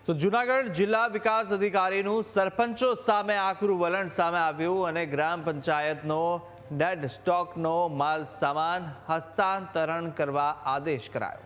તો જૂનાગઢ જિલ્લા વિકાસ અધિકારીનું સરપંચો સામે આકરું વલણ સામે આવ્યું અને ગ્રામ પંચાયતનો ડેડ સ્ટોકનો માલ સામાન હસ્તાંતરણ કરવા આદેશ કરાયો।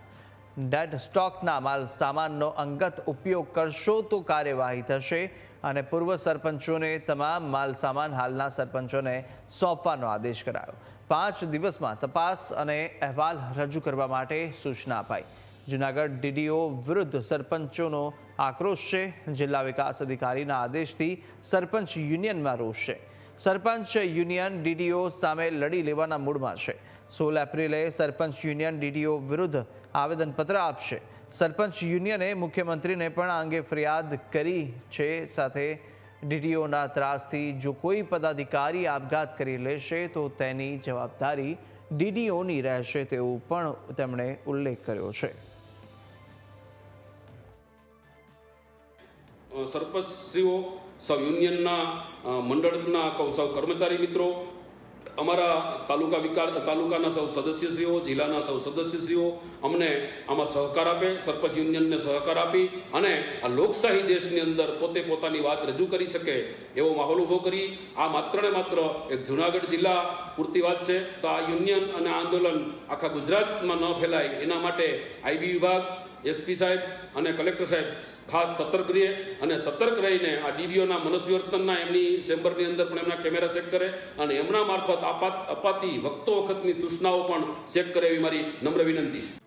ડેડ સ્ટોકના માલ સામાનનો અંગત ઉપયોગ કરશો તો કાર્યવાહી થશે અને પૂર્વ સરપંચોને તમામ માલ સામાન હાલના સરપંચોને સોંપવાનો આદેશ કરાયો। 5 દિવસમાં તપાસ અને અહેવાલ રજૂ કરવા માટે સૂચના અપાઈ। જૂનાગઢ ડીડીઓ વિરુદ્ધ સરપંચોનો આક્રોશ છે। જિલ્લા વિકાસ અધિકારીના આદેશથી સરપંચ યુનિયનમાં રોષ છે। સરપંચ યુનિયન ડીડીઓ સામે લડી લેવાના મૂડમાં છે। 16 એપ્રિલે સરપંચ યુનિયન ડીડીઓ વિરુદ્ધ આવેદનપત્ર આપશે। સરપંચ યુનિયને મુખ્યમંત્રીને પણ આ અંગે ફરિયાદ કરી છે। સાથે ડીડીઓના ત્રાસથી જો કોઈ પદાધિકારી આપઘાત કરી લેશે તો તેની જવાબદારી ડીડીઓની રહેશે તેવું પણ તેમણે ઉલ્લેખ કર્યો છે। સરપંચશ્રીઓ, સૌ યુનિયનના મંડળના સૌ કર્મચારી મિત્રો, અમારા તાલુકાના સૌ સદસ્યશ્રીઓ, જિલ્લાના સૌ સદસ્યશ્રીઓ અમને આમાં સહકાર આપે, સરપંચ યુનિયનને સહકાર આપી અને આ લોકશાહી દેશની અંદર પોતે પોતાની વાત રજૂ કરી શકે એવો માહોલ ઊભો કરી આ માત્ર ને માત્ર એક જૂનાગઢ જિલ્લા પૂરતી વાત છે। તો આ યુનિયન અને આંદોલન આખા ગુજરાતમાં ન ફેલાય એના માટે આઈબી વિભાગ, એસપી સાહેબ અને કલેક્ટર સાહેબ ખાસ સતર્ક રહે અને સતર્ક રહીને આ ડીડીઓના મનસ્વીવર્તનના એમની ચેમ્બરની અંદર પણ એમના કેમેરા ચેક કરે અને એમના મારફત અપાતી વખતો વખતની સૂચનાઓ પણ ચેક કરે એવી મારી નમ્ર વિનંતી છે।